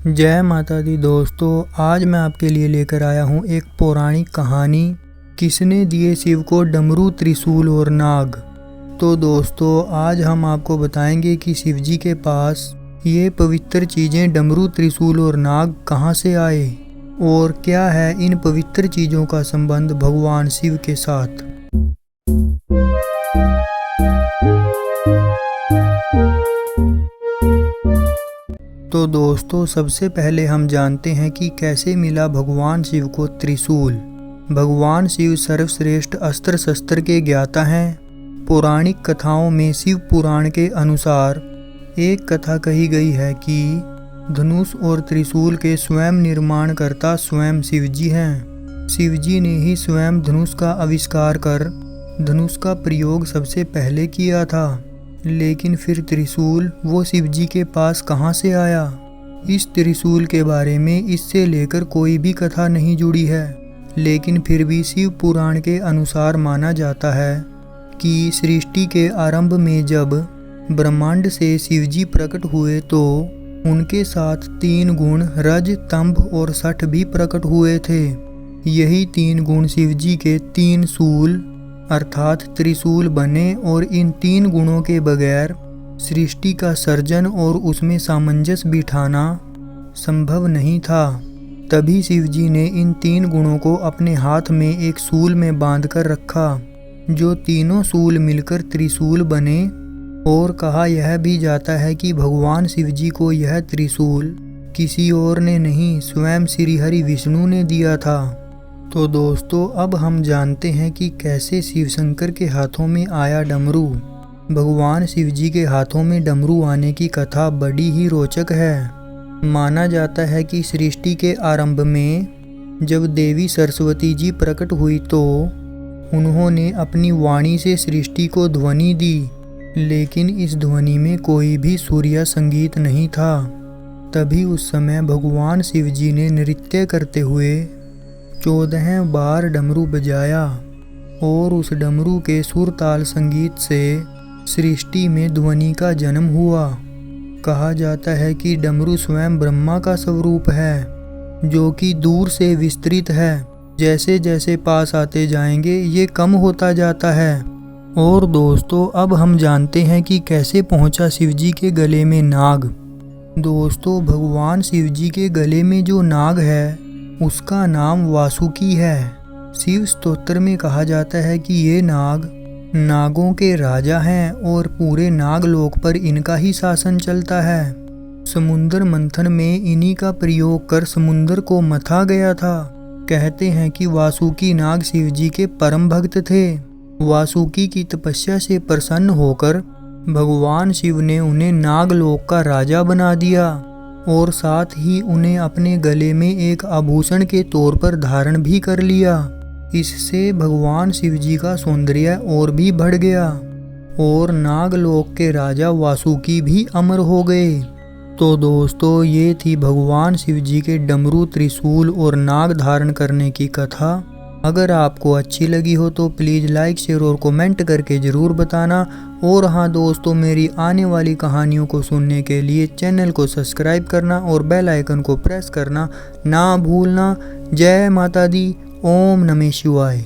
जय माता दी दोस्तों, आज मैं आपके लिए लेकर आया हूँ एक पौराणिक कहानी। किसने दिए शिव को डमरू, त्रिशूल और नाग। तो दोस्तों, आज हम आपको बताएंगे कि शिव जी के पास ये पवित्र चीज़ें डमरू, त्रिशूल और नाग कहाँ से आए और क्या है इन पवित्र चीज़ों का संबंध भगवान शिव के साथ। तो दोस्तों, सबसे पहले हम जानते हैं कि कैसे मिला भगवान शिव को त्रिशूल। भगवान शिव सर्वश्रेष्ठ अस्त्र शस्त्र के ज्ञाता हैं। पौराणिक कथाओं में शिव पुराण के अनुसार एक कथा कही गई है कि धनुष और त्रिशूल के स्वयं निर्माणकर्ता स्वयं शिव जी हैं। शिव जी ने ही स्वयं धनुष का आविष्कार कर धनुष का प्रयोग सबसे पहले किया था। लेकिन फिर त्रिशूल वो शिव जी के पास कहाँ से आया? इस त्रिशूल के बारे में इससे लेकर कोई भी कथा नहीं जुड़ी है। लेकिन फिर भी शिव पुराण के अनुसार माना जाता है कि सृष्टि के आरंभ में जब ब्रह्मांड से शिव जी प्रकट हुए तो उनके साथ 3 गुण रज, तंभ और सठ भी प्रकट हुए थे। यही 3 गुण शिव जी के 3 शूल अर्थात त्रिशूल बने और इन 3 गुणों के बगैर सृष्टि का सर्जन और उसमें सामंजस्य बिठाना संभव नहीं था। तभी शिव जी ने इन 3 गुणों को अपने हाथ में एक शूल में बांधकर रखा, जो तीनों शूल मिलकर त्रिशूल बने। और कहा यह भी जाता है कि भगवान शिव जी को यह त्रिशूल किसी और ने नहीं, स्वयं श्री हरि विष्णु ने दिया था। तो दोस्तों, अब हम जानते हैं कि कैसे शिव शंकर के हाथों में आया डमरू। भगवान शिव जी के हाथों में डमरू आने की कथा बड़ी ही रोचक है। माना जाता है कि सृष्टि के आरंभ में जब देवी सरस्वती जी प्रकट हुई तो उन्होंने अपनी वाणी से सृष्टि को ध्वनि दी, लेकिन इस ध्वनि में कोई भी सूर्य संगीत नहीं था। तभी उस समय भगवान शिव जी ने नृत्य करते हुए 14 बार डमरू बजाया और उस डमरू के सुर ताल संगीत से सृष्टि में ध्वनि का जन्म हुआ। कहा जाता है कि डमरू स्वयं ब्रह्मा का स्वरूप है, जो कि दूर से विस्तृत है। जैसे जैसे पास आते जाएंगे ये कम होता जाता है। और दोस्तों, अब हम जानते हैं कि कैसे पहुंचा शिव जी के गले में नाग। दोस्तों, भगवान शिव जी के गले में जो नाग है उसका नाम वासुकी है। शिव स्तोत्र में कहा जाता है कि ये नाग नागों के राजा हैं और पूरे नागलोक पर इनका ही शासन चलता है। समुद्र मंथन में इन्हीं का प्रयोग कर समुद्र को मथा गया था। कहते हैं कि वासुकी नाग शिव जी के परम भक्त थे। वासुकी की तपस्या से प्रसन्न होकर भगवान शिव ने उन्हें नागलोक का राजा बना दिया और साथ ही उन्हें अपने गले में एक आभूषण के तौर पर धारण भी कर लिया। इससे भगवान शिव जी का सौंदर्य और भी बढ़ गया और नागलोक के राजा वासुकी भी अमर हो गए। तो दोस्तों, ये थी भगवान शिव जी के डमरू, त्रिशूल और नाग धारण करने की कथा। अगर आपको अच्छी लगी हो तो प्लीज़ लाइक, शेयर और कमेंट करके ज़रूर बताना। और हाँ दोस्तों, मेरी आने वाली कहानियों को सुनने के लिए चैनल को सब्सक्राइब करना और बेल आइकन को प्रेस करना ना भूलना। जय माता दी। ओम नमः शिवाय।